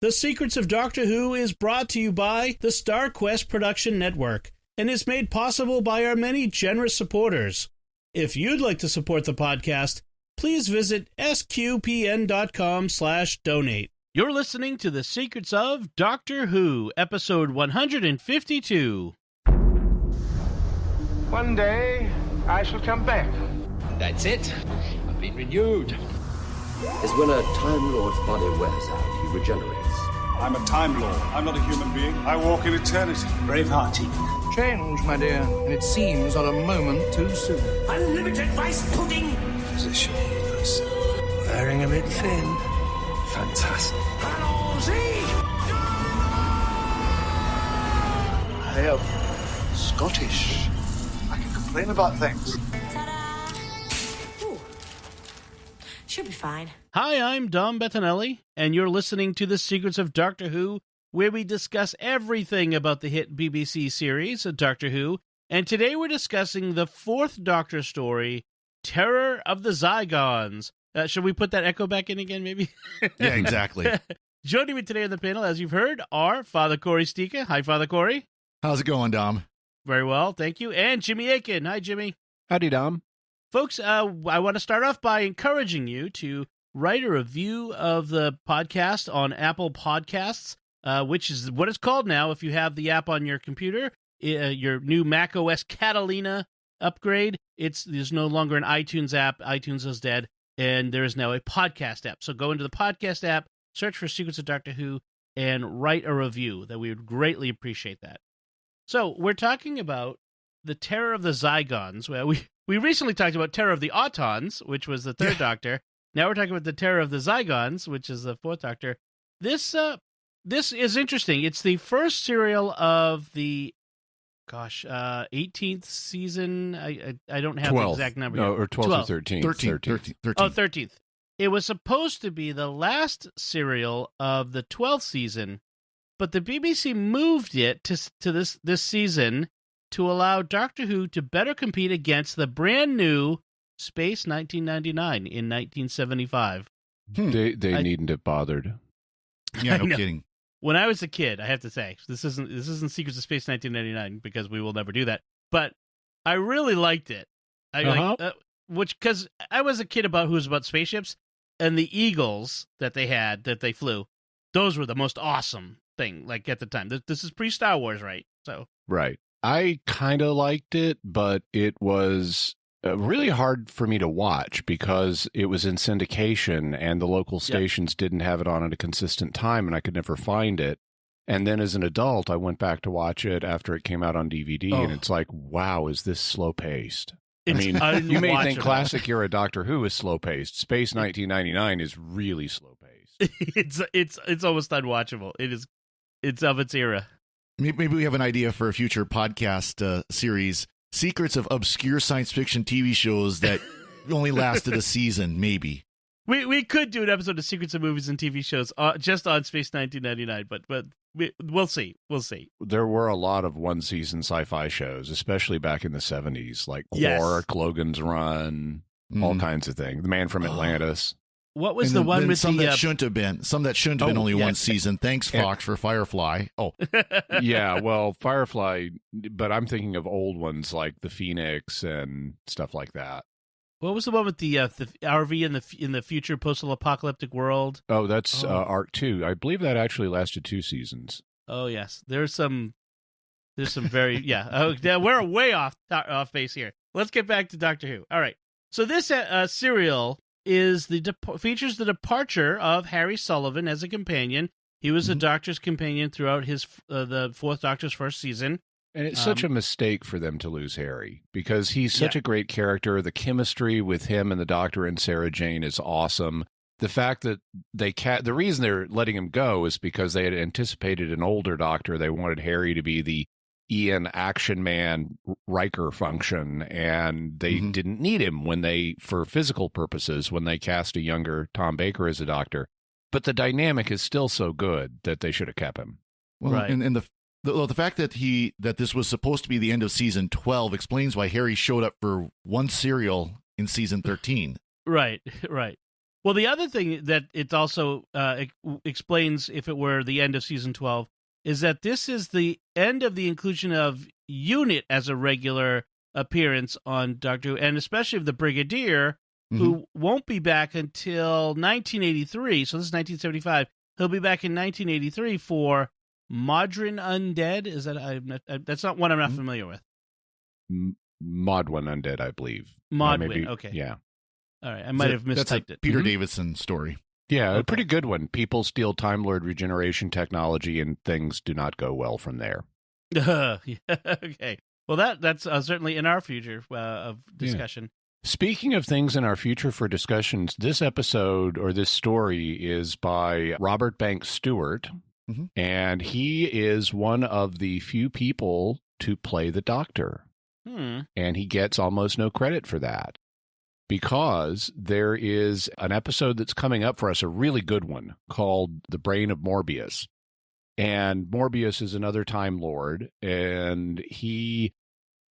The Secrets of Doctor Who is brought to you by the Star Quest Production Network and is made possible by our many generous supporters. If you'd like to support the podcast, please visit sqpn.com/donate. You're listening to The Secrets of Doctor Who, episode 152. One day, I shall come back. That's it. I've been renewed. Is when a Time Lord's body wears out, he regenerates. I'm a Time Lord. I'm not a human being. I walk in eternity. Bravehearty. Change, my dear, and it seems not a moment too soon. Unlimited rice pudding. Physician healers. Wearing a bit thin. Fantastic. I am Scottish. I can complain about things. Ooh. Should be fine. Hi, I'm Dom Bettinelli, and you're listening to The Secrets of Doctor Who, where we discuss everything about the hit BBC series Doctor Who, and today we're discussing the fourth Doctor story, Terror of the Zygons. Should we put that echo back in again, maybe? Yeah, exactly. Joining me today on the panel, as you've heard, are Father Corey Stika. Hi, Father Corey. How's it going, Dom? Very well, thank you. And Jimmy Aiken. Hi, Jimmy. Howdy, Dom. Folks, I want to start off by encouraging you to write a review of the podcast on Apple Podcasts, which is what it's called now if you have the app on your computer, your new Mac OS Catalina upgrade. There's no longer an iTunes app. iTunes is dead, and there is now a podcast app. So go into the podcast app, search for Secrets of Doctor Who, and write a review. That we would greatly appreciate that. So we're talking about the Terror of the Zygons. Well, we recently talked about Terror of the Autons, which was the third Doctor. Now we're talking about the Terror of the Zygons, which is the fourth Doctor. This is interesting. It's the first serial of the 18th season. I don't have 12th. The exact number. No, here. or 12th or 13th. 13th. Oh, 13th. It was supposed to be the last serial of the 12th season, but the BBC moved it to this season to allow Doctor Who to better compete against the brand new Space 1999 in 1975. They needn't have bothered. Yeah, no kidding. When I was a kid, I have to say, this isn't Secrets of Space 1999 because we will never do that, but I really liked it. Because I was a kid who was about spaceships, and the Eagles that they flew, those were the most awesome thing, like at the time. This is pre-Star Wars, right? So Right. I kind of liked it, but it was really hard for me to watch because it was in syndication and the local stations didn't have it on at a consistent time, and I could never find it. And then as an adult, I went back to watch it after it came out on DVD, and it's like, wow, is this slow-paced? I mean, you may think classic era Doctor Who is slow-paced. Space 1999 is really slow-paced. It's almost unwatchable. It's of its era. Maybe we have an idea for a future podcast series, Secrets of Obscure Science Fiction TV Shows that only lasted a season, maybe. We could do an episode of Secrets of Movies and TV Shows just on Space 1999, but we'll see. We'll see. There were a lot of one-season sci-fi shows, especially back in the 70s, like Quark, Logan's Run, all kinds of things. The Man from Atlantis. What was the one with some that shouldn't have been? Some that shouldn't have been only one season. Thanks, Fox, for Firefly. Oh, yeah. Well, Firefly, but I'm thinking of old ones like The Phoenix and stuff like that. What was the one with the RV in the future post-apocalyptic world? Oh, that's Arc 2. I believe that actually lasted 2 seasons. Oh yes, there's some very we're way off base here. Let's get back to Doctor Who. All right, so this serial features the departure of Harry Sullivan as a companion. He was the Doctor's companion throughout the fourth Doctor's first season. And it's such a mistake for them to lose Harry because he's such a great character. The chemistry with him and the Doctor and Sarah Jane is awesome. The fact that the reason they're letting him go is because they had anticipated an older Doctor. They wanted Harry to be the Ian Action Man Riker function, and they didn't need him for physical purposes when they cast a younger Tom Baker as a Doctor. But the dynamic is still so good that they should have kept him. Well, right. And the fact that this was supposed to be the end of season 12 explains why Harry showed up for one serial in season 13. Right. Well, the other thing that it also explains, if it were the end of season 12, is that this is the end of the inclusion of Unit as a regular appearance on Doctor Who, and especially of the Brigadier, who won't be back until 1983. So this is 1975. He'll be back in 1983 for Modern Undead. Is that that's not one I'm not familiar with. Modwin Undead, I believe. Modwin, okay. Yeah. All right, I might have mistyped that's a it. Peter Davison story. Yeah, a pretty good one. People steal Time Lord regeneration technology, and things do not go well from there. Okay. Well, that's certainly in our future of discussion. Yeah. Speaking of things in our future for discussions, this episode or this story is by Robert Banks Stewart, and he is one of the few people to play the Doctor. And he gets almost no credit for that, because there is an episode that's coming up for us, a really good one, called The Brain of Morbius. And Morbius is another Time Lord, and he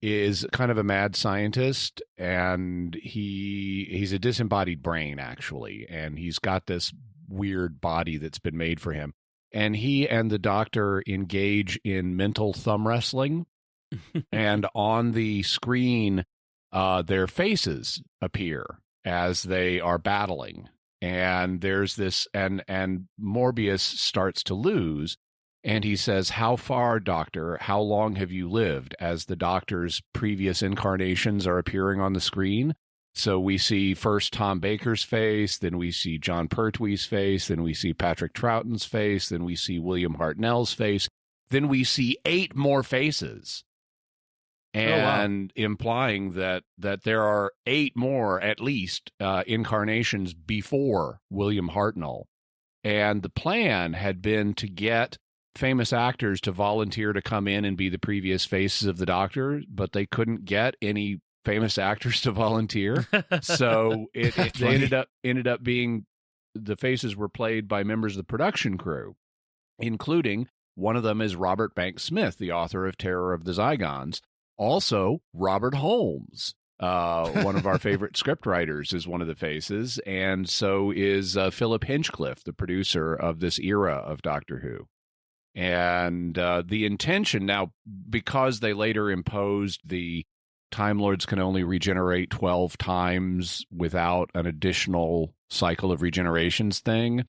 is kind of a mad scientist, and he's a disembodied brain, actually, and he's got this weird body that's been made for him. And he and the Doctor engage in mental thumb wrestling, and on the screen, their faces appear as they are battling. And there's this, and Morbius starts to lose. And he says, "How far, Doctor? How long have you lived?" as the Doctor's previous incarnations are appearing on the screen. So we see first Tom Baker's face, then we see John Pertwee's face, then we see Patrick Troughton's face, then we see William Hartnell's face, then we see 8 more faces. And implying that there are 8 more, at least, incarnations before William Hartnell. And the plan had been to get famous actors to volunteer to come in and be the previous faces of the Doctor, but they couldn't get any famous actors to volunteer. So they ended up being, the faces were played by members of the production crew, including one of them is Robert Banks Smith, the author of Terror of the Zygons. Also, Robert Holmes, one of our favorite scriptwriters, is one of the faces, and so is Philip Hinchcliffe, the producer of this era of Doctor Who. And the intention now, because they later imposed the Time Lords can only regenerate 12 times without an additional cycle of regenerations thing,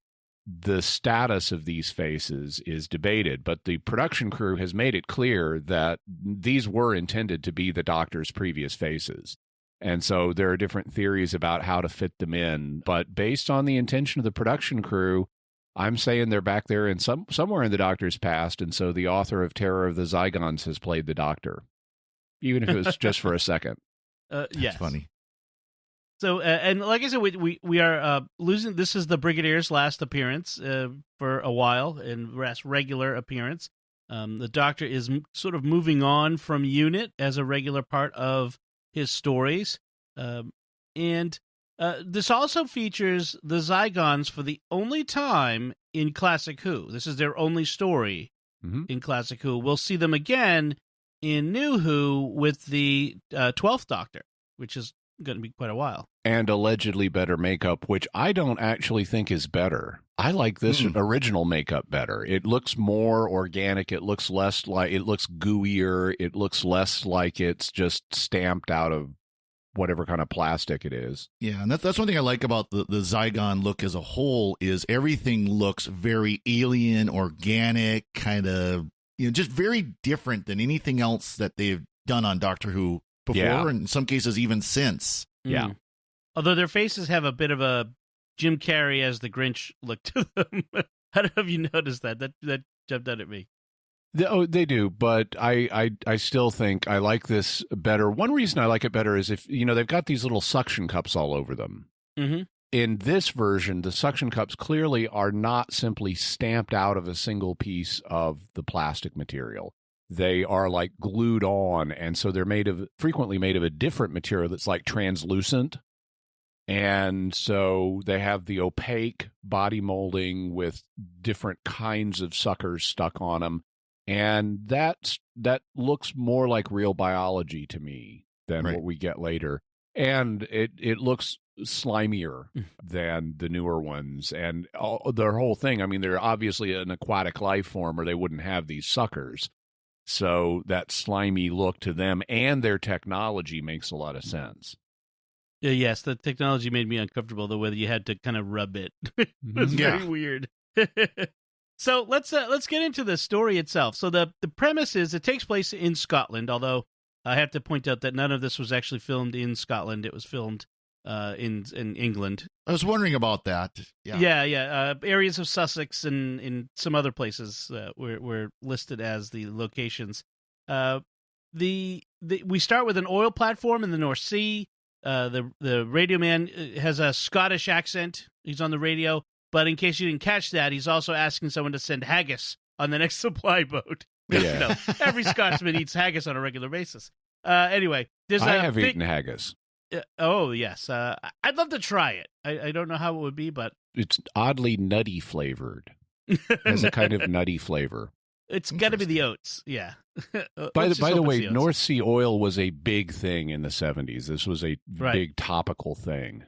the status of these faces is debated. But the production crew has made it clear that these were intended to be the Doctor's previous faces. And so there are different theories about how to fit them in. But based on the intention of the production crew, I'm saying they're back there in somewhere in the Doctor's past, and so the author of Terror of the Zygons has played the Doctor, even if it was just for a second. Yes. That's funny. So, and like I said, we are losing. This is the Brigadier's last appearance for a while, and last regular appearance. The Doctor is sort of moving on from Unit as a regular part of his stories, and this also features the Zygons for the only time in Classic Who. This is their only story in Classic Who. We'll see them again in New Who with the 12th Doctor, which is going to be quite a while. And allegedly better makeup, which I don't actually think is better. I like this original makeup better. It looks more organic. It looks less like, it looks gooier. It looks less like it's just stamped out of whatever kind of plastic it is. Yeah, and that's one thing I like about the Zygon look as a whole, is everything looks very alien, organic, kind of, just very different than anything else that they've done on Doctor Who before, and in some cases even since. Yeah. Although their faces have a bit of a Jim Carrey as the Grinch look to them. I don't know if you noticed that. That jumped out at me. They do, but I still think I like this better. One reason I like it better is if, they've got these little suction cups all over them. Mm-hmm. In this version, the suction cups clearly are not simply stamped out of a single piece of the plastic material. They are like glued on, and so they're frequently made of a different material that's like translucent. And so they have the opaque body molding with different kinds of suckers stuck on them. And that looks more like real biology to me than what we get later. And it looks slimier than the newer ones. And their whole thing, I mean, they're obviously an aquatic life form or they wouldn't have these suckers. So that slimy look to them and their technology makes a lot of sense. Yes, the technology made me uncomfortable, the way that you had to kind of rub it. It was very weird. So let's get into the story itself. So the premise is it takes place in Scotland, although I have to point out that none of this was actually filmed in Scotland. It was filmed in England. I was wondering about that. Yeah. Areas of Sussex and in some other places were listed as the locations. We start with an oil platform in the North Sea. The radio man has a Scottish accent. He's on the radio, but in case you didn't catch that, he's also asking someone to send haggis on the next supply boat. Yeah. Every Scotsman eats haggis on a regular basis. Anyway, I have eaten haggis. Oh, yes. I'd love to try it. I don't know how it would be, but... It's oddly nutty flavored. It has a kind of nutty flavor. It's got to be the oats, yeah. By the way, North Sea oil was a big thing in the 70s. This was a big topical thing.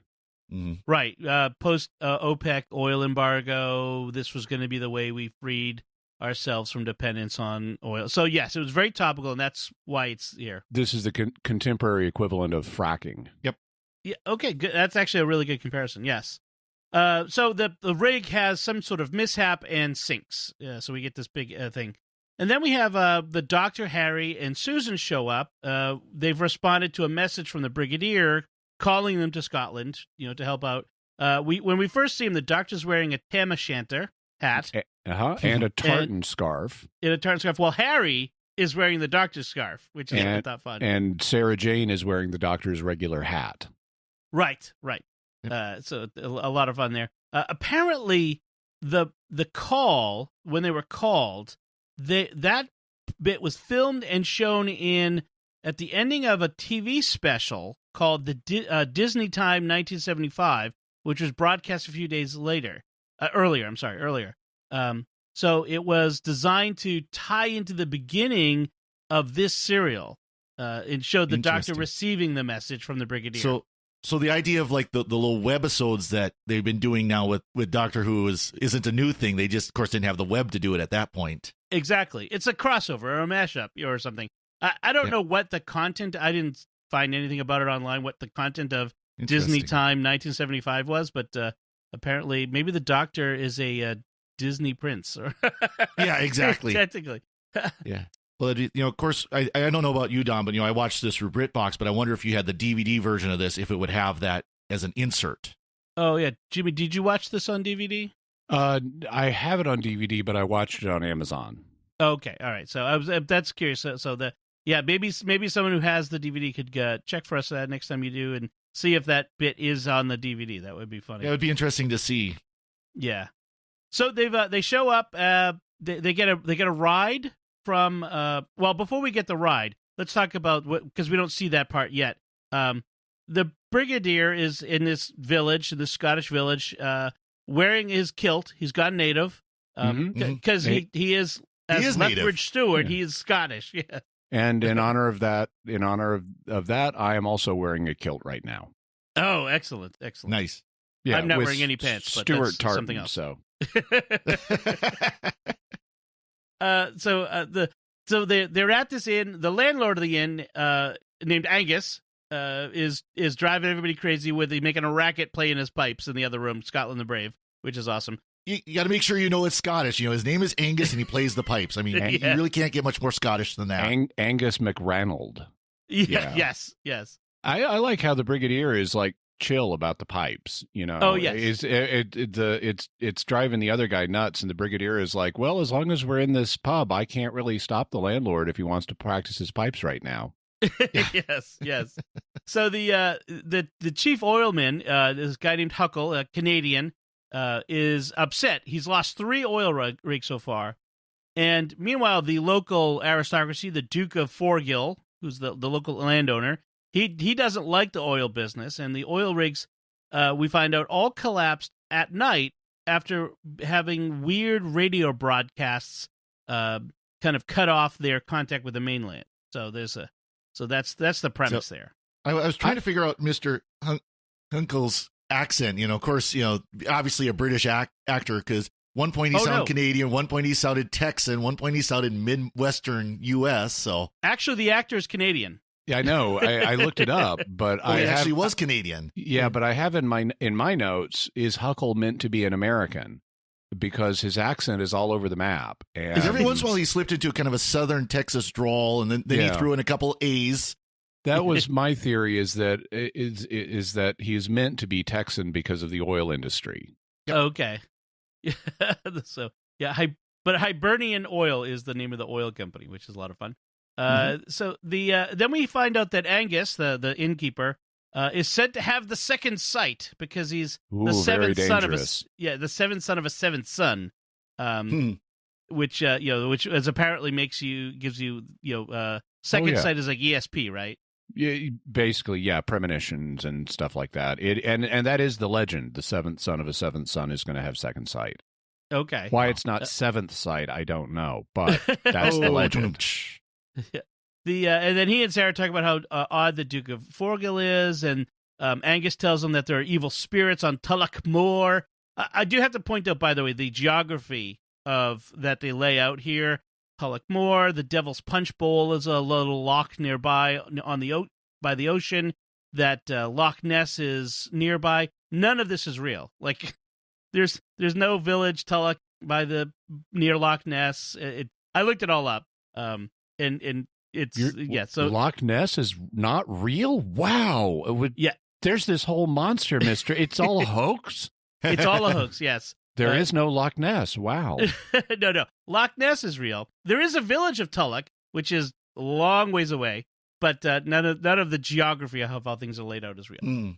Mm-hmm. Right. Post OPEC oil embargo, this was going to be the way we freed ourselves from dependence on oil. So, yes, it was very topical, and that's why it's here. This is the contemporary equivalent of fracking. Yep. Yeah. Okay, good. That's actually a really good comparison, yes. So the rig has some sort of mishap and sinks. So we get this big thing. And then we have the Doctor, Harry, and Susan show up. They've responded to a message from the Brigadier calling them to Scotland, to help out. When we first see him, the Doctor's wearing a tam o' shanter hat. And a tartan scarf. In a tartan scarf. While Harry is wearing the Doctor's scarf, which is not fun. And Sarah Jane is wearing the Doctor's regular hat. Right. So a lot of fun there. Apparently, the call, when they were called, that bit was filmed and shown at the ending of a TV special called the Disney Time 1975, which was broadcast a few days earlier. So it was designed to tie into the beginning of this serial. It showed the Doctor receiving the message from the Brigadier. So the idea of like the little webisodes that they've been doing now with Doctor Who isn't a new thing. They just, of course, didn't have the web to do it at that point. Exactly. It's a crossover or a mashup or something. I don't know what the content, I didn't find anything about it online, what the content of Disney Time 1975 was, but apparently maybe the Doctor is a Disney prince. Yeah, exactly. Technically. Yeah. Well, of course, I don't know about you, Don, but, I watched this through BritBox, but I wonder if you had the DVD version of this, if it would have that as an insert. Oh, yeah. Jimmy, did you watch this on DVD? I have it on DVD, but I watched it on Amazon. Okay. All right. So that's curious. Maybe someone who has the DVD could check for us next time you do and see if that bit is on the DVD. That would be funny. Yeah, it would be interesting to see. Yeah. So they show up, they get a ride from before we get the ride, let's talk about because we don't see that part yet. The Brigadier is in this Scottish village, wearing his kilt. He's got native because he is Lethbridge Stewart. Yeah. He is Scottish. Yeah. And in honor of that, I am also wearing a kilt right now. Oh, excellent. Nice. Yeah, I'm not wearing any pants, but Stuart that's Tartan, something else. So. So they're at this inn. The landlord of the inn, named Angus, is driving everybody crazy with making a racket playing his pipes in the other room, Scotland the Brave, which is awesome. You got to make sure it's Scottish. His name is Angus and he plays the pipes. I mean, You really can't get much more Scottish than that. Angus McRanald. Yeah. Yes. I like how the Brigadier is like chill about the pipes. Oh yes. It's driving the other guy nuts, and the Brigadier is like, well, as long as we're in this pub, I can't really stop the landlord if he wants to practice his pipes right now. Yes. So the chief oilman, this guy named Huckle, a Canadian, is upset. He's lost 3 oil rigs so far, and meanwhile, the local aristocracy, the Duke of Forgill, who's the local landowner, he doesn't like the oil business, and the oil rigs, we find out, all collapsed at night after having weird radio broadcasts kind of cut off their contact with the mainland. So that's the premise there. I was trying to figure out Mr. Hunkle's accent. Of course, obviously a British actor, because one point he sounded Canadian, one point he sounded Texan, one point he sounded Midwestern U.S. So actually, the actor is Canadian. Yeah, I know. I looked it up, but he actually was Canadian. Yeah, but I have in my notes, is Huckle meant to be an American? Because his accent is all over the map. And every once in a while he slipped into kind of a southern Texas drawl, and then he threw in a couple A's. That was my theory, is that he's meant to be Texan because of the oil industry. Yep. Okay. So but Hibernian Oil is the name of the oil company, which is a lot of fun. So then we find out that Angus, the innkeeper, is said to have the second sight because he's the seventh son of the seventh son of a seventh son, which as apparently gives you second sight is like ESP, right? Yeah, basically, yeah, premonitions and stuff like that. And that is the legend. The seventh son of a seventh son is going to have second sight. Okay. Why it's not seventh sight, I don't know, but that's the legend. Yeah. And then he and Sarah talk about how odd the Duke of Forgill is, and Angus tells them that there are evil spirits on Tulloch Moor. I do have to point out, by the way, the geography of that they lay out here. Tulloch Moor, the Devil's Punch Bowl is a little loch nearby by the ocean. That Loch Ness is nearby. None of this is real. Like, there's no village Tulloch near Loch Ness. I looked it all up, and it's So Loch Ness is not real. Wow. There's this whole monster mystery. It's all a hoax. It's all a hoax. Yes. There is no Loch Ness. Wow. No. Loch Ness is real. There is a village of Tulloch, which is a long ways away, but none of the geography of how things are laid out is real.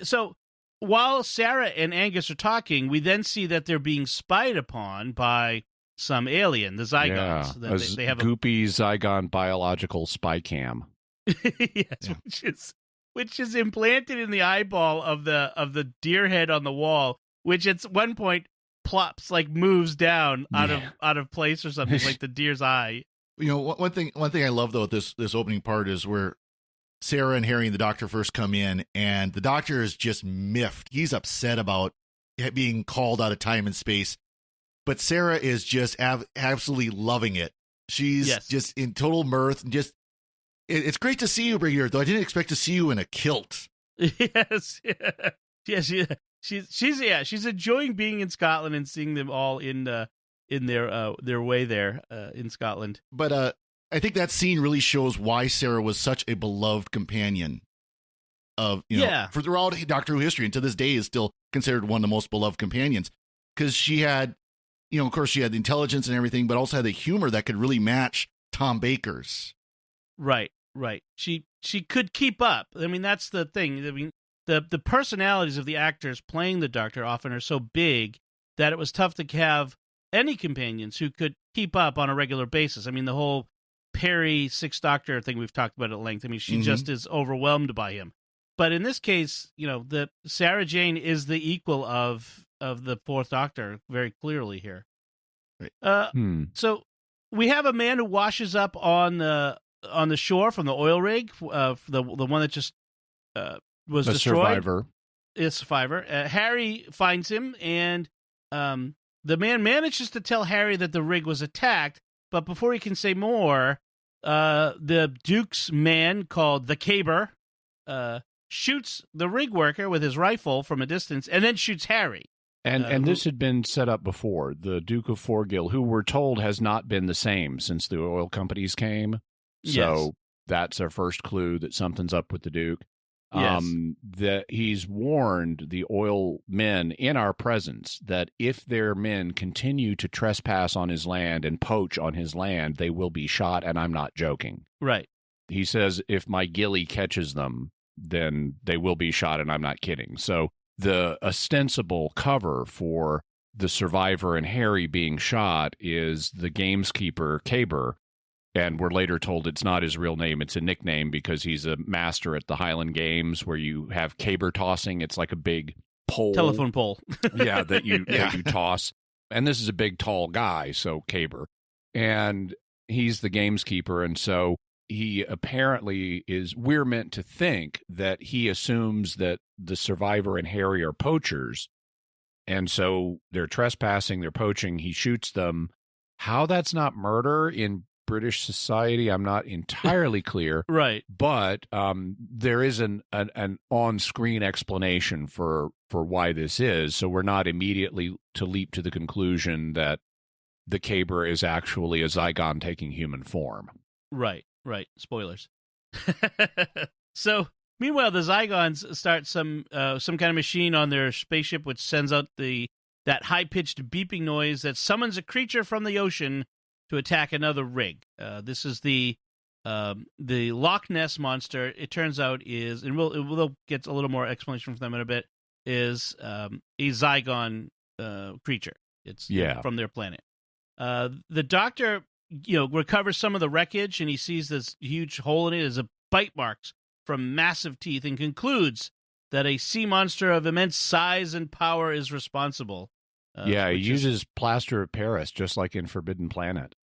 So while Sarah and Angus are talking, we then see that they're being spied upon by some alien, the Zygons. Yeah, they have goopy Zygon biological spy cam. Yes, which is implanted in the eyeball of the deer head on the wall, which at one point plops, like moves down out of place or something, like the deer's eye. One thing I love though this opening part is where Sarah and Harry and the doctor first come in, and the doctor is just miffed. He's upset about being called out of time and space, but Sarah is just absolutely loving it. She's just in total mirth, and just it's great to see you, Brigadier, though I didn't expect to see you in a kilt. Yes. She's enjoying being in Scotland and seeing them all in their way there in Scotland. But I think that scene really shows why Sarah was such a beloved companion of for throughout Doctor Who history, and to this day is still considered one of the most beloved companions, because she had of course she had the intelligence and everything, but also had the humor that could really match Tom Baker's. Right. She could keep up. I mean, that's the thing. I mean, the personalities of the actors playing the Doctor often are so big that it was tough to have any companions who could keep up on a regular basis. I mean, the whole Perry Sixth Doctor thing we've talked about at length. I mean, she just is overwhelmed by him. But in this case, the Sarah Jane is the equal of the Fourth Doctor very clearly here. Right. So we have a man who washes up on the shore from the oil rig, the one that just was destroyed. A survivor. Harry finds him, and the man manages to tell Harry that the rig was attacked, but before he can say more, the Duke's man called the Caber shoots the rig worker with his rifle from a distance, and then shoots Harry. And this had been set up before. The Duke of Forgill, who we're told has not been the same since the oil companies came. So that's our first clue that something's up with the Duke. Yes. That he's warned the oil men in our presence that if their men continue to trespass on his land and poach on his land, they will be shot, and I'm not joking. Right. He says if my ghillie catches them, then they will be shot, and I'm not kidding. So the ostensible cover for the survivor and Harry being shot is the gameskeeper, Caber, and we're later told it's not his real name, it's a nickname because he's a master at the Highland Games where you have caber tossing. It's like a big pole. Telephone pole. that you toss. And this is a big, tall guy, so Caber. And he's the gameskeeper, and so he apparently is, we're meant to think that he assumes that the survivor and Harry are poachers. And so they're trespassing, they're poaching, he shoots them. How that's not murder in British society, I'm not entirely clear. Right. But there is an on-screen explanation for why this is. So we're not immediately to leap to the conclusion that the caber is actually a Zygon taking human form. Right. Spoilers. So, meanwhile, the Zygons start some kind of machine on their spaceship, which sends out that high-pitched beeping noise that summons a creature from the ocean to attack another rig. This is the Loch Ness monster. It turns out is, and we'll get a little more explanation from them in a bit, is a Zygon creature. It's from their planet. The Doctor, recovers some of the wreckage, and he sees this huge hole in it as a bite marks from massive teeth, and concludes that a sea monster of immense size and power is responsible. He uses plaster of Paris, just like in Forbidden Planet.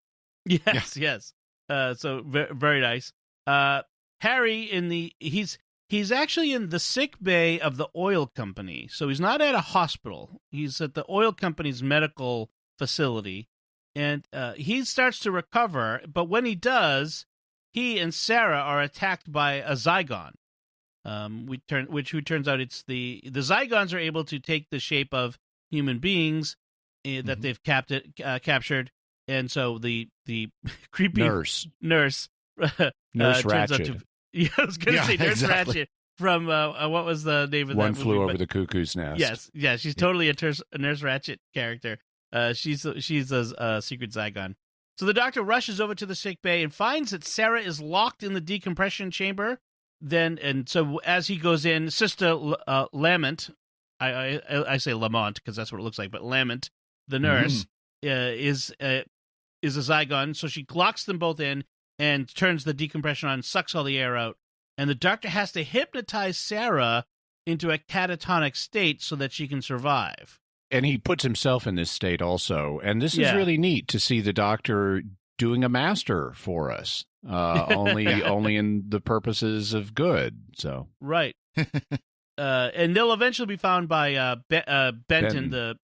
Yes. So very nice. Harry he's actually in the sick bay of the oil company. So he's not at a hospital. He's at the oil company's medical facility, and he starts to recover. But when he does, he and Sarah are attacked by a Zygon. Who turns out it's the Zygons are able to take the shape of human beings that they've captured. And so the creepy nurse Nurse Ratchet. I was going to say Nurse exactly. Ratchet from what was the name of One that movie? Flew Over the Cuckoo's Nest. Yes, she's totally a Nurse Ratchet character. She's a secret Zygon. So the Doctor rushes over to the sick bay and finds that Sarah is locked in the decompression chamber. So as he goes in, Sister Lamont, I say Lamont because that's what it looks like, but Lamont, the nurse, is a Zygon. So she locks them both in and turns the decompression on, sucks all the air out. And the Doctor has to hypnotize Sarah into a catatonic state so that she can survive. And he puts himself in this state also. And this is really neat to see the Doctor doing a master for us. Only in the purposes of good. So right. And they'll eventually be found by Benton.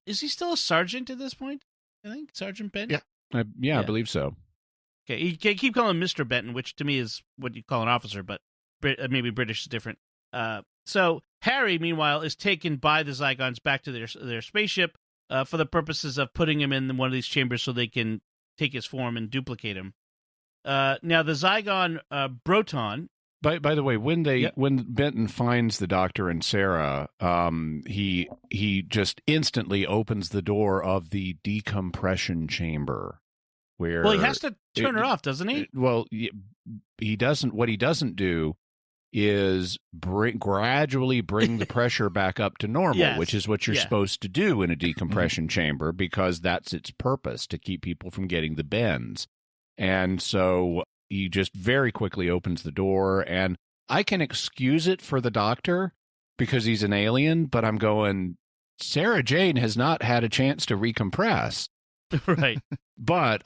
Is he still a sergeant at this point? I think Sergeant Benton. Yeah, I believe so. Okay, you can keep calling him Mr. Benton, which to me is what you call an officer, but maybe British is different. So Harry, meanwhile, is taken by the Zygons back to their spaceship for the purposes of putting him in one of these chambers so they can take his form and duplicate him. Now the Zygon Broton. By the way, when Benton finds the Doctor and Sarah, he just instantly opens the door of the decompression chamber. Where he has to turn it off, doesn't he? He doesn't. What he doesn't do is gradually bring the pressure back up to normal, which is what you're supposed to do in a decompression chamber, because that's its purpose, to keep people from getting the bends. And so he just very quickly opens the door, and I can excuse it for the Doctor because he's an alien, but I'm going, Sarah Jane has not had a chance to recompress. Right. But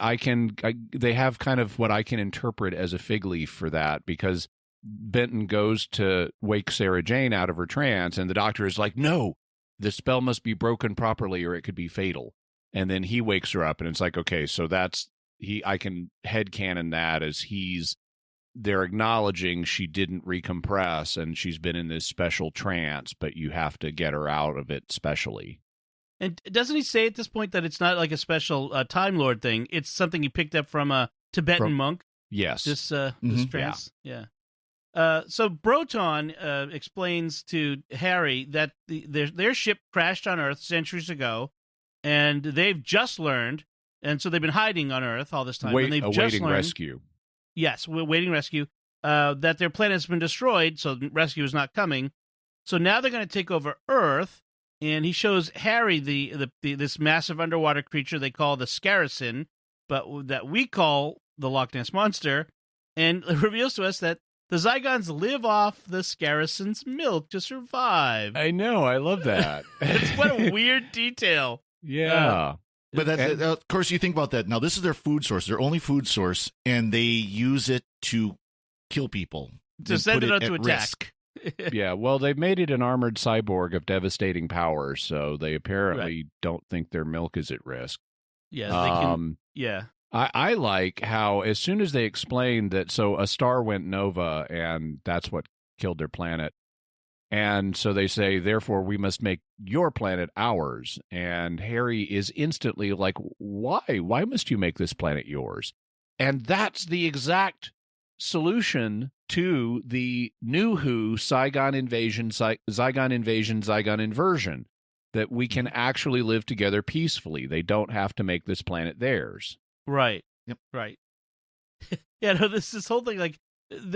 they have kind of what I can interpret as a fig leaf for that, because Benton goes to wake Sarah Jane out of her trance, and the Doctor is like, no, the spell must be broken properly or it could be fatal. And then he wakes her up, and it's like, okay, so I can headcanon that as they're acknowledging she didn't recompress and she's been in this special trance, but you have to get her out of it specially. And doesn't he say at this point that it's not like a special Time Lord thing? It's something he picked up from a Tibetan monk? Yes. This trance? Yeah. So Broton explains to Harry that their ship crashed on Earth centuries ago, and they've just learned, and so they've been hiding on Earth all this time. And they've just awaiting learned, rescue. Yes, we're waiting rescue. That their planet has been destroyed, so rescue is not coming. So now they're going to take over Earth, and he shows Harry this massive underwater creature they call the Scaracin, but that we call the Loch Ness Monster, and it reveals to us that the Zygons live off the Scaracin's milk to survive. I know. I love that. What a weird detail. Yeah. But of course, you think about that. Now, this is their food source, their only food source, and they use it to kill people. To send it out to attack. Yeah, well, they've made it an armored cyborg of devastating power, so they apparently don't think their milk is at risk. Yeah, they can. Yeah. I like how as soon as they explained that, so a star went nova, and that's what killed their planet. And so they say, therefore, we must make your planet ours. And Harry is instantly like, why? Why must you make this planet yours? And that's the exact solution to the new Who Zygon invasion, Zygon inversion, that we can actually live together peacefully. They don't have to make this planet theirs. Right. Yep. Right. Yeah, no, this whole thing, like,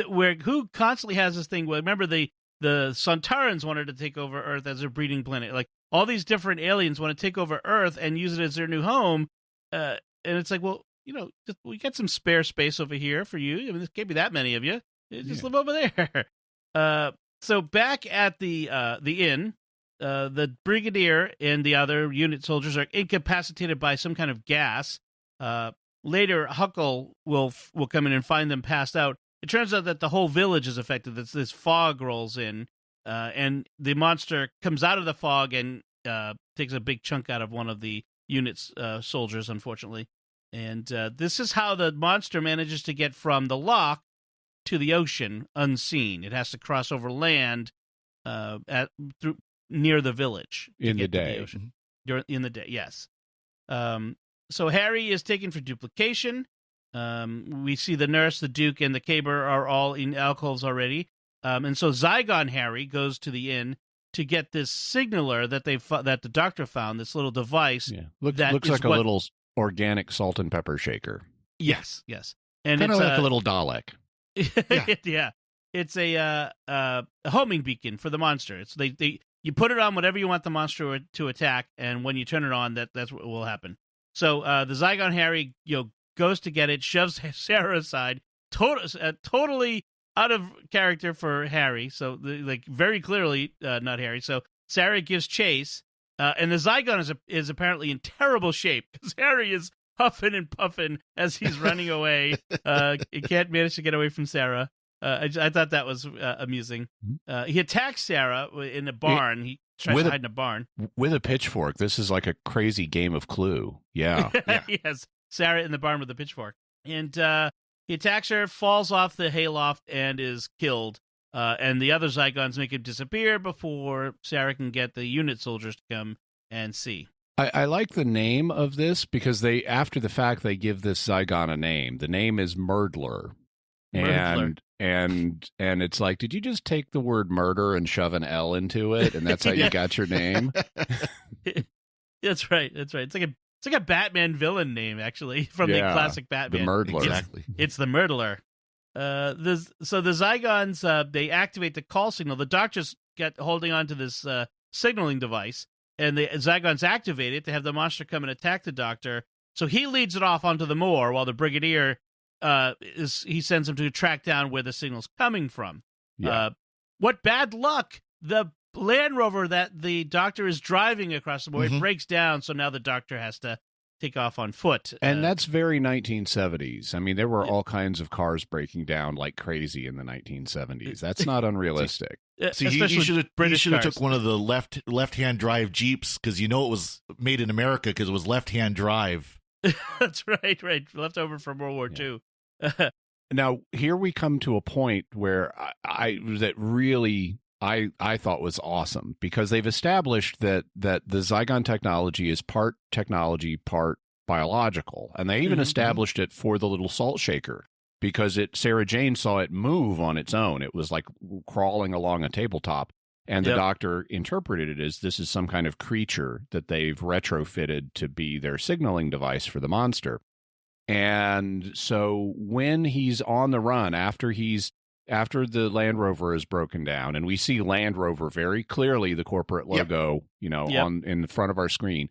where Who constantly has this thing where, remember, the Sontarans wanted to take over Earth as their breeding planet. Like, all these different aliens want to take over Earth and use it as their new home. And it's like, well, we got some spare space over here for you. I mean, there can't be that many of you. Just live over there. So back at the inn, the Brigadier and the other unit soldiers are incapacitated by some kind of gas. Later, Huckle will come in and find them passed out. It turns out that the whole village is affected. This fog rolls in, and the monster comes out of the fog and takes a big chunk out of one of the unit's soldiers, unfortunately. And this is how the monster manages to get from the lock to the ocean unseen. It has to cross over land near the village in the day. In the day, yes. So Harry is taken for duplication. We see the nurse, the Duke, and the Caber are all in alcoves already. And so Zygon Harry goes to the inn to get this signaler that that the doctor found, this little device. Yeah, looks like a little organic salt and pepper shaker. Yes. And kind of like a little Dalek. Yeah. It's a homing beacon for the monster. It's you put it on whatever you want the monster to attack, and when you turn it on, that's what will happen. So the Zygon Harry, goes to get it, shoves Sarah aside, totally out of character for Harry. So very clearly not Harry. So Sarah gives chase, and the Zygon is apparently in terrible shape because Harry is huffing and puffing as he's running away. He can't manage to get away from Sarah. I thought that was amusing. He attacks Sarah in a barn. He tries to hide in a barn. With a pitchfork. This is like a crazy game of Clue. Yeah. Yes. Sarah in the barn with a pitchfork. And he attacks her, falls off the hayloft, and is killed. And the other Zygons make him disappear before Sarah can get the unit soldiers to come and see. I like the name of this because after the fact, they give this Zygon a name. The name is Murdler. And it's like, did you just take the word murder and shove an L into it, and that's how you got your name? That's right. It's like a Batman villain name, actually, from the classic Batman. The Murdler. Exactly. It's the Murdler. So the Zygons, they activate the call signal. The doctors get holding on to this signaling device, and the Zygons activate it to have the monster come and attack the doctor. So he leads it off onto the moor, while the Brigadier he sends him to track down where the signal's coming from. Yeah. What bad luck! The Land Rover that the doctor is driving across the moor, it breaks down, so now the doctor has to take off on foot. And that's very 1970s. I mean, there were all kinds of cars breaking down like crazy in the 1970s. That's not unrealistic. See, he should have took one of the left-hand drive Jeeps, because it was made in America because it was left-hand drive. That's right. Left over from World War II. Now, here we come to a point where I thought was awesome, because they've established that the Zygon technology is part technology, part biological. And they even established it for the little salt shaker, because Sarah Jane saw it move on its own. It was like crawling along a tabletop. And the doctor interpreted it as this is some kind of creature that they've retrofitted to be their signaling device for the monster. And so when he's on the run, after the Land Rover is broken down, and we see Land Rover very clearly, the corporate logo, in the front of our screen.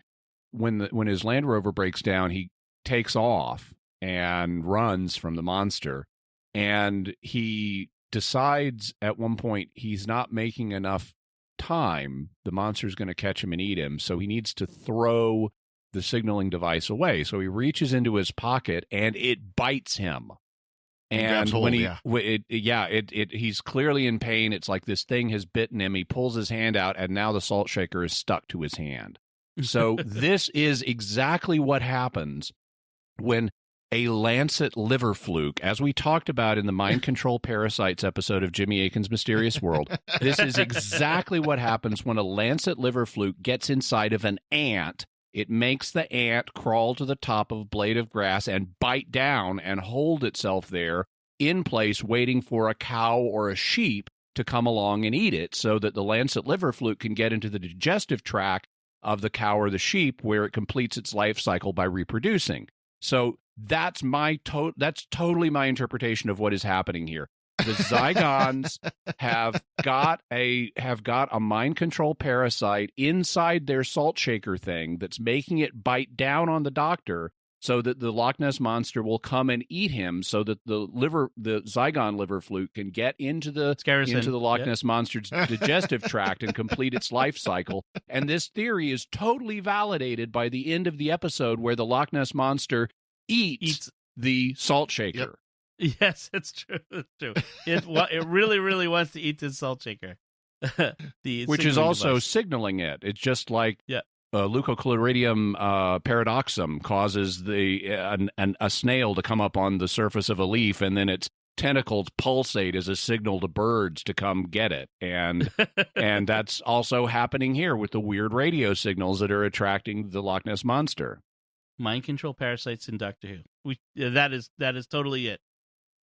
When his Land Rover breaks down, he takes off and runs from the monster, and he decides at one point he's not making enough time. The monster's going to catch him and eat him, so he needs to throw the signaling device away. So he reaches into his pocket and it bites him. And when he's clearly in pain. It's like this thing has bitten him. He pulls his hand out, and now the salt shaker is stuck to his hand. So this is exactly what happens when a lancet liver fluke, as we talked about in the Mind Control Parasites episode of Jimmy Akin's Mysterious World. This is exactly what happens when a lancet liver fluke gets inside of an ant. It makes the ant crawl to the top of a blade of grass and bite down and hold itself there in place, waiting for a cow or a sheep to come along and eat it, so that the lancet liver fluke can get into the digestive tract of the cow or the sheep, where it completes its life cycle by reproducing. So that's totally my interpretation of what is happening here. The Zygons have got a mind control parasite inside their salt shaker thing that's making it bite down on the Doctor, so that the Loch Ness Monster will come and eat him, so that the Zygon liver fluke can get into the Loch Ness Monster's digestive tract and complete its life cycle. And this theory is totally validated by the end of the episode, where the Loch Ness Monster eats the salt shaker. Yep. Yes, it's true. It's true. It really, really wants to eat this salt shaker. Which is also device. Signaling it. It's just like leucochloridium paradoxum causes a snail to come up on the surface of a leaf, and then its tentacles pulsate as a signal to birds to come get it. And and that's also happening here with the weird radio signals that are attracting the Loch Ness Monster. Mind control parasites in Doctor Who. That is totally it.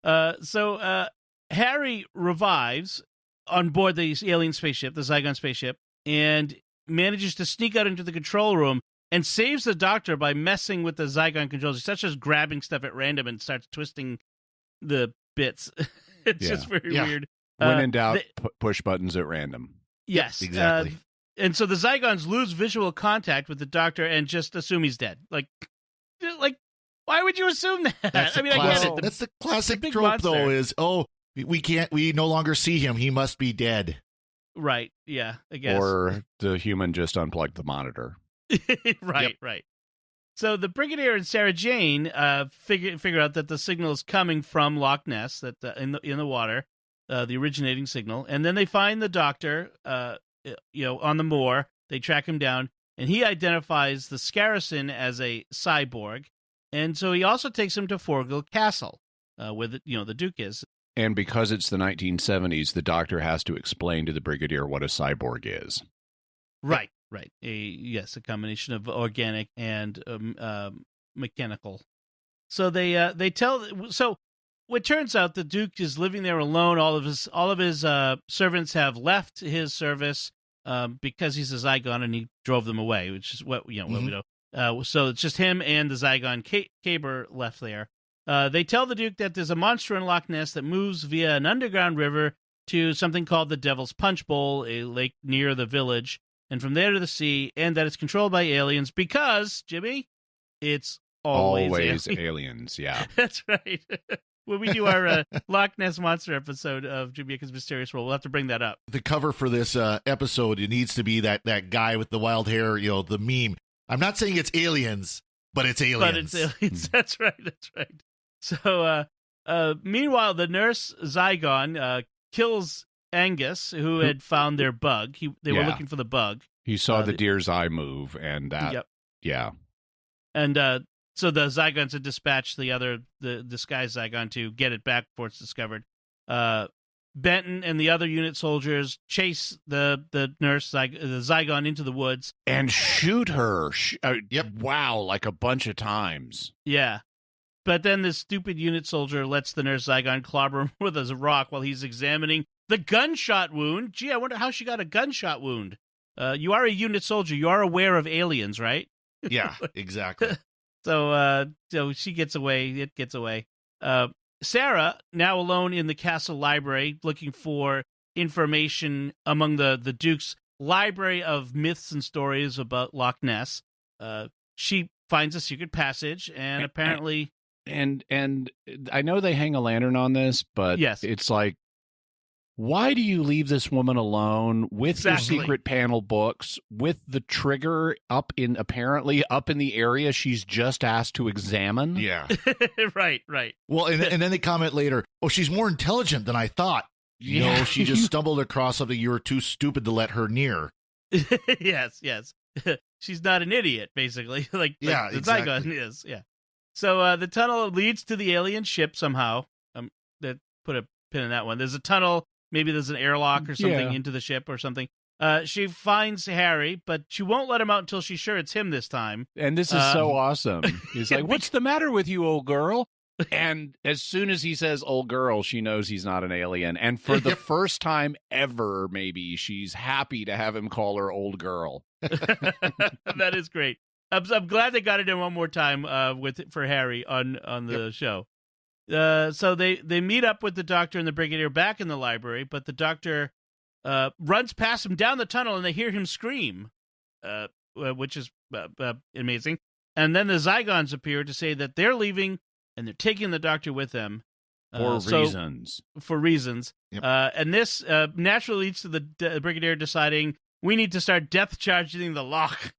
So Harry revives on board the alien spaceship, the Zygon spaceship, and manages to sneak out into the control room and saves the Doctor by messing with the Zygon controls, such as grabbing stuff at random and starts twisting the bits. It's just very weird. When in doubt, push buttons at random. Yes, exactly. And so the Zygons lose visual contact with the Doctor and just assume he's dead. Like, why would you assume that? I get it. That's the classic big trope, monster. though, is, we no longer see him. He must be dead. Right, yeah, I guess. Or the human just unplugged the monitor. Right. So the Brigadier and Sarah Jane figure out that the signal is coming from Loch Ness, that in the water, the originating signal, and then they find the Doctor, on the moor. They track him down, and he identifies the Scarrison as a cyborg, and so he also takes him to Forgill Castle, where the Duke is. And because it's the 1970s, the Doctor has to explain to the Brigadier what a cyborg is. Right. A combination of organic and mechanical. So they tell. So it turns out the Duke is living there alone. All of his servants have left his service because he's a Zygon and he drove them away, which is what we know. So it's just him and the Zygon Caber left there. They tell the Duke that there's a monster in Loch Ness that moves via an underground river to something called the Devil's Punch Bowl, a lake near the village, and from there to the sea, and that it's controlled by aliens because, Jimmy, it's always aliens. Yeah. That's right. When we do our Loch Ness Monster episode of Jimmy Akin's Mysterious World, we'll have to bring that up. The cover for this episode, it needs to be that guy with the wild hair, the meme. I'm not saying it's aliens, but it's aliens. But it's aliens. That's right. So, meanwhile, the nurse Zygon kills Angus, who had found their bug. They were looking for the bug. He saw the deer's eye move, and that. Yep. Yeah. And so the Zygons had dispatched the disguised Zygon to get it back before it's discovered. Benton and the other unit soldiers chase the nurse, the Zygon, into the woods and shoot her. Wow, like a bunch of times. Yeah. But then this stupid unit soldier lets the nurse Zygon clobber him with a rock while he's examining the gunshot wound. Gee, I wonder how she got a gunshot wound. You are a unit soldier. You are aware of aliens, right? Yeah, exactly. So she gets away. It gets away. Sarah, now alone in the castle library, looking for information among the Duke's library of myths and stories about Loch Ness. She finds a secret passage, and apparently... And I know they hang a lantern on this, but yes. It's like, why do you leave this woman alone with Exactly. your secret panel books, with the trigger apparently up in the area she's just asked to examine? Yeah. Right. Well, and then they comment later, oh, she's more intelligent than I thought. Yeah. No, she just stumbled across something you were too stupid to let her near. Yes. She's not an idiot, basically. like Yeah, the exactly. Zygon is. Yeah. So the tunnel leads to the alien ship somehow. That put a pin in that one. There's a tunnel. Maybe there's an airlock or something into the ship or something. She finds Harry, but she won't let him out until she's sure it's him this time. And this is so awesome. He's like, what's the matter with you, old girl? And as soon as he says old girl, she knows he's not an alien. And for the first time ever, maybe, she's happy to have him call her old girl. That is great. I'm glad they got it in one more time for Harry on the show. So they meet up with the Doctor and the Brigadier back in the library, but the Doctor runs past him down the tunnel, and they hear him scream, which is amazing. And then the Zygons appear to say that they're leaving, and they're taking the Doctor with them. For reasons. Yep. And this naturally leads to the Brigadier deciding we need to start depth charging the lock.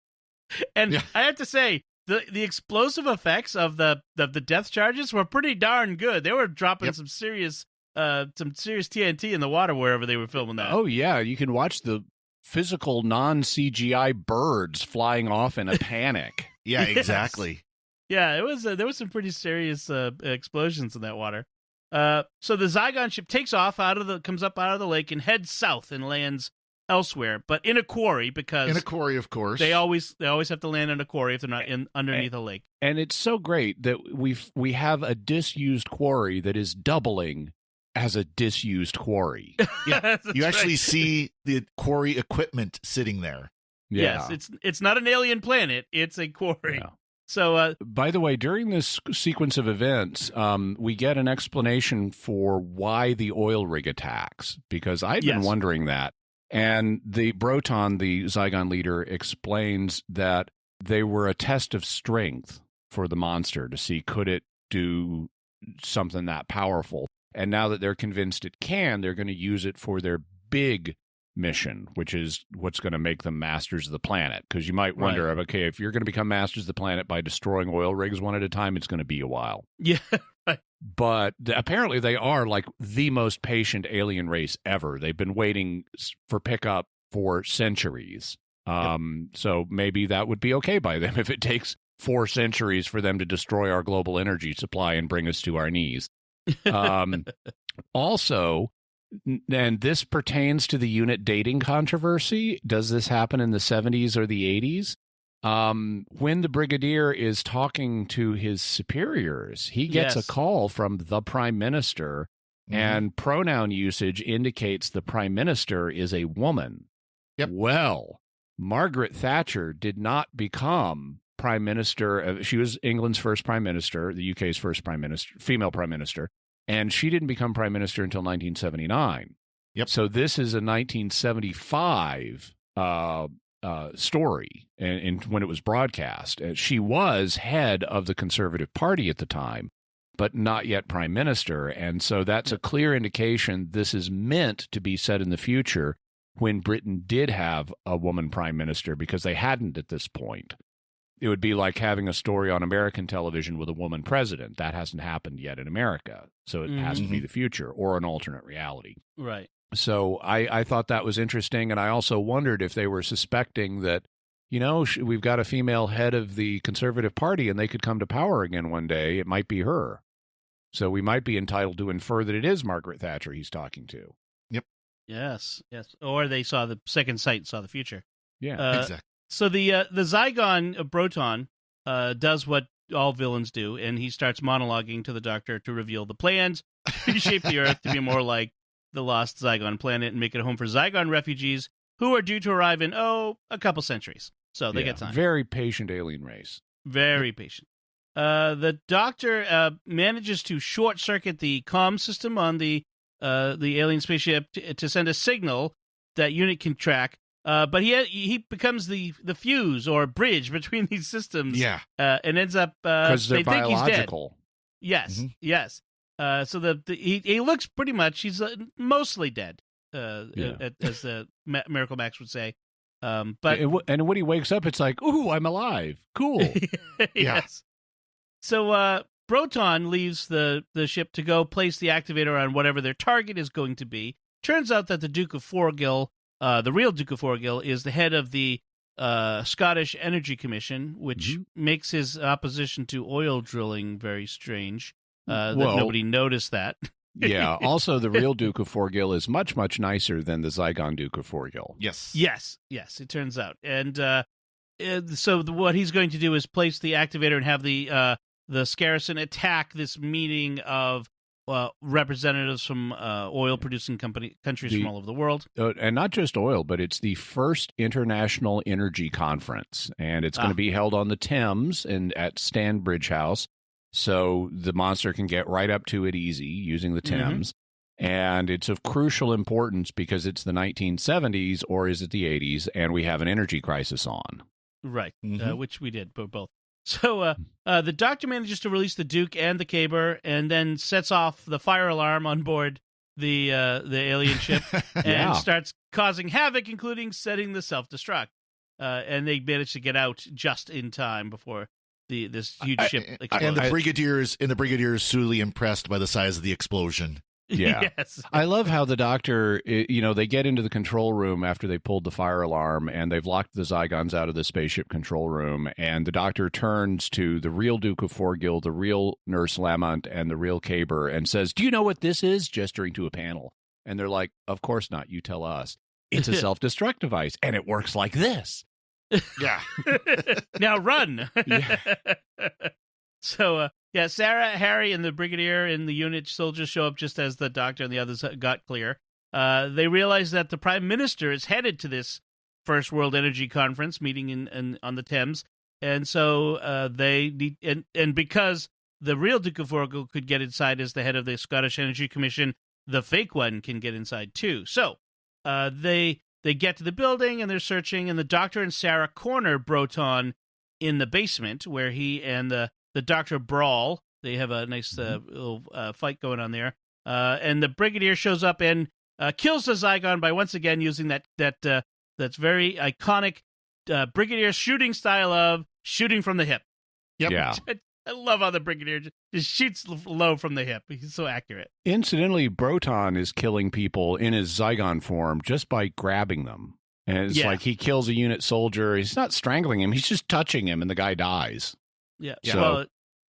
And I have to say, the explosive effects of the depth charges were pretty darn good. They were dropping some serious TNT in the water wherever they were filming that. Oh yeah, you can watch the physical non-CGI birds flying off in a panic. Yeah, exactly. Yeah, it was there was some pretty serious explosions in that water. So the Zygon ship takes off comes up out of the lake and heads south and lands elsewhere, but in a quarry, because In a quarry, of course. they always have to land in a quarry if they're not underneath a lake. And it's so great that we have a disused quarry that is doubling as a disused quarry. Yeah, That's you actually right. see the quarry equipment sitting there. Yes, it's not an alien planet; it's a quarry. Yeah. So, By the way, during this sequence of events, we get an explanation for why the oil rig attacks, because I'd been wondering that. And the Broton, the Zygon leader, explains that they were a test of strength for the monster to see could it do something that powerful. And now that they're convinced it can, they're going to use it for their big mission, which is what's going to make them masters of the planet. Because you might wonder, okay, if you're going to become masters of the planet by destroying oil rigs one at a time, it's going to be a while. yeah, right. But apparently they are like the most patient alien race ever. They've been waiting for pickup for centuries. So maybe that would be okay by them if it takes 4 centuries for them to destroy our global energy supply and bring us to our knees. Also, and this pertains to the unit dating controversy. Does this happen in the 70s or the 80s? When the Brigadier is talking to his superiors, he gets a call from the Prime Minister, and pronoun usage indicates the Prime Minister is a woman. Yep. Well, Margaret Thatcher did not become Prime Minister. She was England's first Prime Minister, the UK's first Prime Minister, female Prime Minister, and she didn't become Prime Minister until 1979. Yep. So this is a 1975 story, and when it was broadcast. She was head of the Conservative Party at the time, but not yet Prime Minister. And so that's a clear indication this is meant to be set in the future when Britain did have a woman Prime Minister, because they hadn't at this point. It would be like having a story on American television with a woman president. That hasn't happened yet in America. So it has to be the future or an alternate reality. Right. So I thought that was interesting. And I also wondered if they were suspecting that, you know, we've got a female head of the Conservative Party and they could come to power again one day. It might be her. So we might be entitled to infer that it is Margaret Thatcher he's talking to. Yes. Or they saw the second sight, saw the future. Yeah, Exactly. So the Zygon Broton does what all villains do, and he starts monologuing to the Doctor to reveal the plans to reshape the Earth to be more like the lost Zygon planet and make it a home for Zygon refugees who are due to arrive in, a couple centuries. So they get time. Very patient alien race. Very patient. The Doctor manages to short-circuit the comm system on the alien spaceship to send a signal that unit can track. But he becomes the fuse or bridge between these systems. Yeah. And ends up Because they're they think he's dead. biological. Yes. So he looks pretty much he's mostly dead. as the Miracle Max would say. But and when he wakes up, it's like, ooh, I'm alive. Cool. Yes. So Broton leaves the ship to go place the activator on whatever their target is going to be. Turns out that the Duke of Forgill, the real Duke of Forgill, is the head of the Scottish Energy Commission, which makes his opposition to oil drilling very strange. That nobody noticed that. Yeah. Also, the real Duke of Forgill is much, much nicer than the Zygon Duke of Forgill. Yes. It turns out. And so what he's going to do is place the activator and have the Scarison attack this meeting of representatives from oil-producing countries from all over the world. And not just oil, but it's the first international energy conference. And it's going to be held on the Thames and at Stanbridge House. So the monster can get right up to it easy using the Thames. And it's of crucial importance because it's the 1970s, or is it the 80s, and we have an energy crisis on. Right, which we did, both. So the Doctor manages to release the Duke and the Caber, and then sets off the fire alarm on board the alien ship, and starts causing havoc, including setting the self-destruct. And they manage to get out just in time before this huge ship explodes. And the Brigadier's solely impressed by the size of the explosion. Yeah. Yes. I love how the Doctor, they get into the control room after they pulled the fire alarm, and they've locked the Zygons out of the spaceship control room, and the Doctor turns to the real Duke of Forgill, the real Nurse Lamont, and the real Caber, and says, "Do you know what this is?" gesturing to a panel. And they're like, "Of course not, you tell us." It's a self-destruct device, and it works like this. Yeah. Now run. Yeah. So, Sarah, Harry, and the Brigadier and the unit soldiers show up just as the Doctor and the others got clear. They realize that the Prime Minister is headed to this First World Energy Conference meeting on the Thames, and so they need and because the real Duke of Forgill could get inside as the head of the Scottish Energy Commission, the fake one can get inside too. So they get to the building and they're searching, and the Doctor and Sarah corner Broton in the basement where he and the Doctor brawl. They have a nice little fight going on there. And the Brigadier shows up and kills the Zygon by once again using that's very iconic Brigadier shooting style of shooting from the hip. Yep. Yeah. I love how the Brigadier just shoots low from the hip. He's so accurate. Incidentally, Broton is killing people in his Zygon form just by grabbing them. And it's like he kills a unit soldier. He's not strangling him. He's just touching him, and the guy dies. Yeah. So,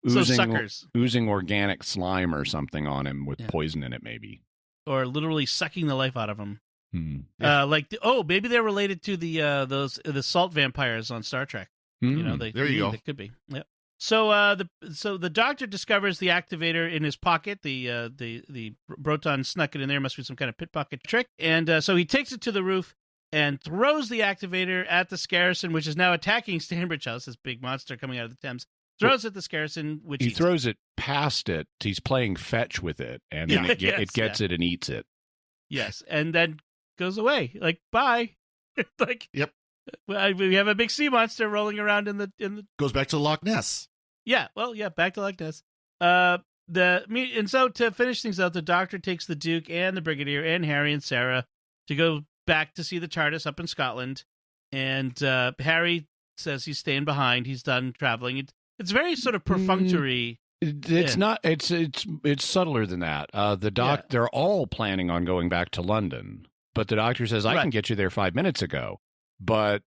suckers. Oozing organic slime or something on him with poison in it, maybe. Or literally sucking the life out of him. Maybe they're related to the salt vampires on Star Trek. There you go. They could be. Yep. So the Doctor discovers the activator in his pocket. The Broton snuck it in there. Must be some kind of pickpocket trick. And so he takes it to the roof and throws the activator at the Scarison, which is now attacking Stanbridge House. This big monster coming out of the Thames. Throws at the Scarison, which he throws it past it. He's playing fetch with it, and then it gets it and eats it. Yes, and then goes away. Like, bye. Yep. We have a big sea monster rolling around in the Goes back to Loch Ness. Yeah, back to Loch Ness. And so to finish things out, the Doctor takes the Duke and the Brigadier and Harry and Sarah to go back to see the TARDIS up in Scotland. And Harry says he's staying behind. He's done traveling. It's very sort of perfunctory. It's not. It's subtler than that. They're all planning on going back to London, but the Doctor says, "I can get you there 5 minutes ago." But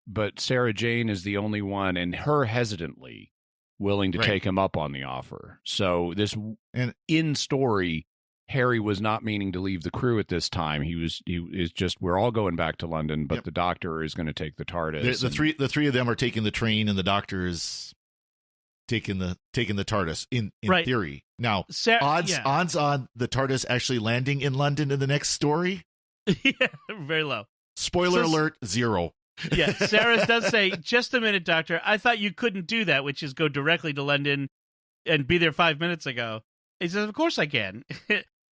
but Sarah Jane is the only one, and her hesitantly willing to take him up on the offer. So in story, Harry was not meaning to leave the crew at this time. He is just, we're all going back to London, but the Doctor is going to take the TARDIS. The three of them are taking the train, and the Doctor is taking the TARDIS in theory. Now, odds on the TARDIS actually landing in London in the next story? Yeah, very low. Spoiler alert, 0. Yeah, Sarah does say, "Just a minute, Doctor. I thought you couldn't do that, which is go directly to London and be there 5 minutes ago." He says, "Of course I can."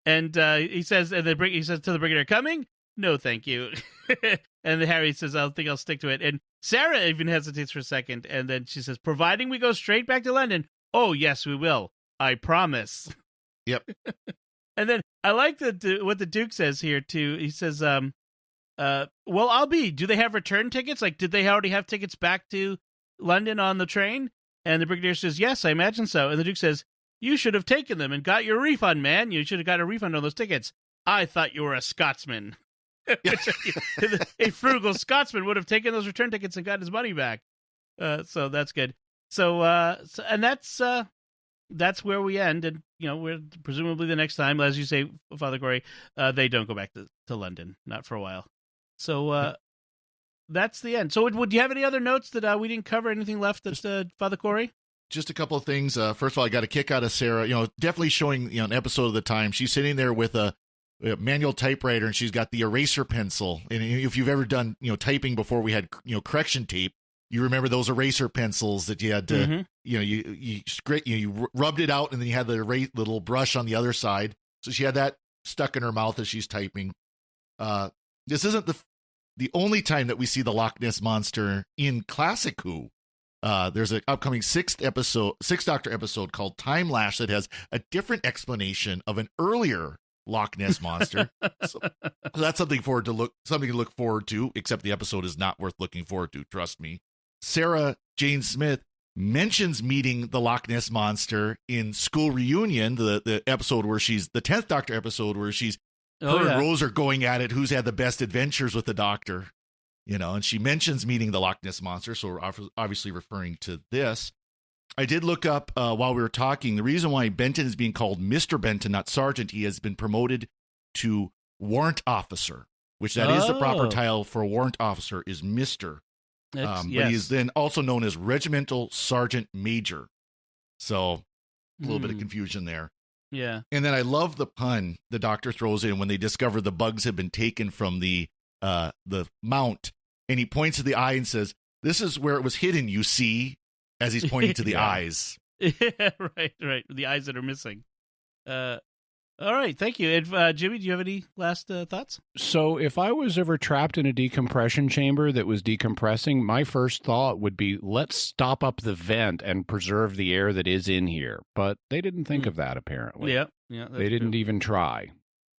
And he says to the Brigadier, "Coming? No, thank you." And Harry says, "I think I'll stick to it." And Sarah even hesitates for a second, and then she says, "Providing we go straight back to London." "Oh, yes, we will. I promise." Yep. And then I like what the Duke says here too. He says, "Well, I'll be. Do they have return tickets? Like, did they already have tickets back to London on the train?" And the Brigadier says, "Yes, I imagine so." And the Duke says, "You should have taken them and got your refund, man. You should have got a refund on those tickets. I thought you were a Scotsman." A frugal Scotsman would have taken those return tickets and got his money back. So that's good. And that's where we end. And, we're presumably the next time, as you say, Father Corey, they don't go back to London, not for a while. So that's the end. So would you have any other notes that we didn't cover? Anything left that Father Corey? Just a couple of things. First of all, I got a kick out of Sarah, definitely showing, an episode of the time. She's sitting there with a manual typewriter, and she's got the eraser pencil. And if you've ever done, typing before we had, correction tape, you remember those eraser pencils that you had to, you rubbed it out, and then you had the little brush on the other side. So she had that stuck in her mouth as she's typing. This isn't the only time that we see the Loch Ness Monster in Classic Who. There's an upcoming Sixth Doctor episode called Time Lash that has a different explanation of an earlier Loch Ness Monster. So that's something to look forward to, except the episode is not worth looking forward to, trust me. Sarah Jane Smith mentions meeting the Loch Ness Monster in School Reunion, the episode where she's the 10th Doctor episode where she's and Rose are going at it, who's had the best adventures with the Doctor, and she mentions meeting the Loch Ness Monster, so we're obviously referring to this. I did look up while we were talking, the reason why Benton is being called Mr. Benton, not Sergeant. He has been promoted to Warrant Officer, which that is the proper title for a warrant officer, is Mr. But he is then also known as Regimental Sergeant Major. So a little bit of confusion there. Yeah. And then I love the pun the Doctor throws in when they discover the bugs have been taken from the mount. And he points to the eye and says, "This is where it was hidden, you see," as he's pointing to the eyes. Yeah, right. The eyes that are missing. All right, thank you. And, Jimmy, do you have any last thoughts? So if I was ever trapped in a decompression chamber that was decompressing, my first thought would be, let's stop up the vent and preserve the air that is in here. But they didn't think of that, apparently. Yeah. They didn't even try.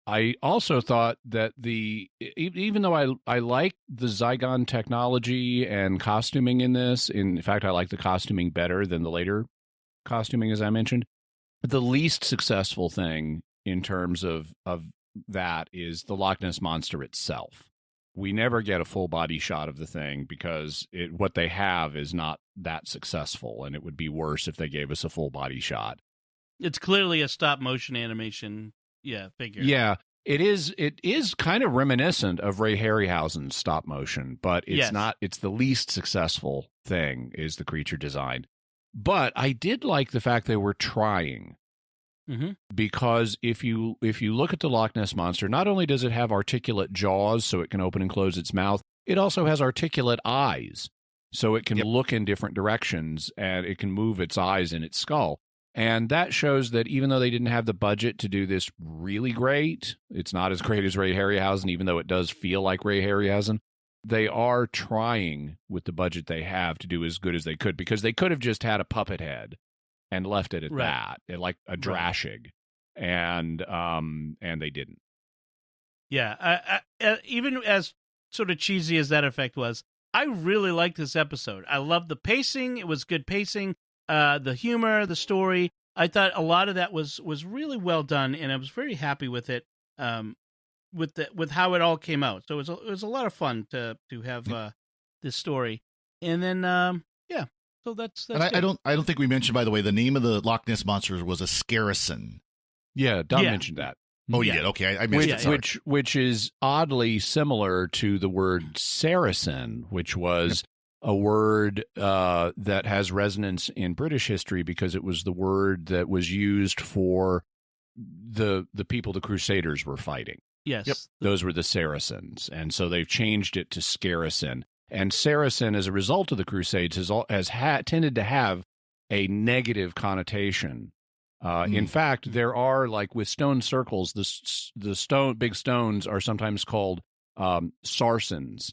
I also thought that even though I like the Zygon technology and costuming in this, in fact, I like the costuming better than the later costuming, as I mentioned, but the least successful thing in terms of that is the Loch Ness Monster itself. We never get a full body shot of the thing because what they have is not that successful, and it would be worse if they gave us a full body shot. It's clearly a stop motion animation figure. Yeah, it is. It is kind of reminiscent of Ray Harryhausen's stop motion, but it's not. It's the least successful thing is the creature design. But I did like the fact they were trying. Mm-hmm. Because if you look at the Loch Ness Monster, not only does it have articulate jaws so it can open and close its mouth, it also has articulate eyes so it can look in different directions and it can move its eyes in its skull. And that shows that even though they didn't have the budget to do this really great, it's not as great as Ray Harryhausen, even though it does feel like Ray Harryhausen, they are trying with the budget they have to do as good as they could, because they could have just had a puppet head and left it at that, like a Drashig, and they didn't. Yeah, even as sort of cheesy as that effect was, I really liked this episode. I loved the pacing; it was good pacing. The humor, the story. I thought a lot of that was really well done, and I was very happy with it. With how it all came out, so it was a lot of fun to have this story, and then So that's and I don't think we mentioned, by the way, the name of the Loch Ness Monster was a Scaracin. Yeah, Don mentioned that. Oh, you did? Okay, I missed it. Which is oddly similar to the word Saracen, which was a word that has resonance in British history because it was the word that was used for the people the Crusaders were fighting. Yes. Those were the Saracens, and so they've changed it to Scaracin. And Saracen, as a result of the Crusades, has tended to have a negative connotation. In fact, there are, like with stone circles, the big stones are sometimes called sarsens,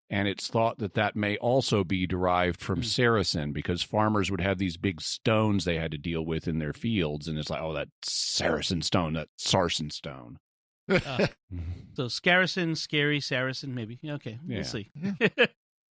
And it's thought that that may also be derived from Saracen, because farmers would have these big stones they had to deal with in their fields. And it's like, oh, that Saracen stone, that Sarsen stone. So Scaracen, scary Saracen, maybe. Okay, Yeah. we'll see.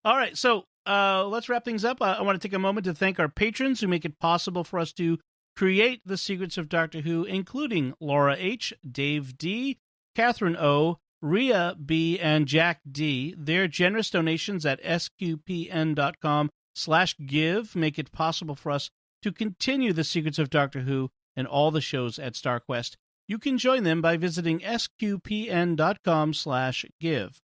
All right, so let's wrap things up. I want to take a moment to thank our patrons who make it possible for us to create The Secrets of Doctor Who, including Laura H., Dave D., Catherine O., Rhea B., and Jack D. Their generous donations at sqpn.com/give make it possible for us to continue The Secrets of Doctor Who and all the shows at StarQuest. You can join them by visiting sqpn.com/give.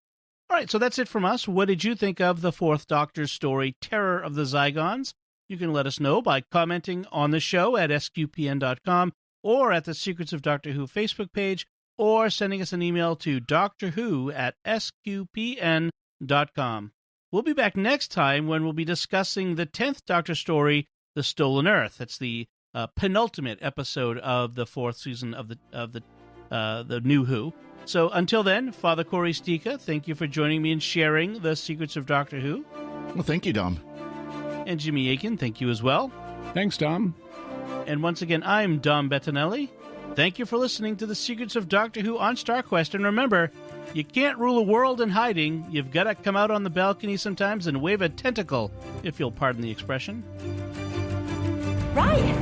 All right, so that's it from us. What did you think of the Fourth Doctor's story, Terror of the Zygons? You can let us know by commenting on the show at sqpn.com or at the Secrets of Doctor Who Facebook page, or sending us an email to doctorwho@sqpn.com. We'll be back next time when we'll be discussing the 10th Doctor story, The Stolen Earth. That's the penultimate episode of the fourth season of the New Who. So until then, Father Corey Stika, thank you for joining me and sharing the Secrets of Doctor Who. Well, thank you, Dom. And Jimmy Aiken, thank you as well. Thanks, Dom. And once again, I'm Dom Bettinelli. Thank you for listening to The Secrets of Doctor Who on StarQuest. And remember, you can't rule a world in hiding. You've got to come out on the balcony sometimes and wave a tentacle, if you'll pardon the expression. Right.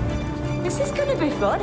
This is going to be fun.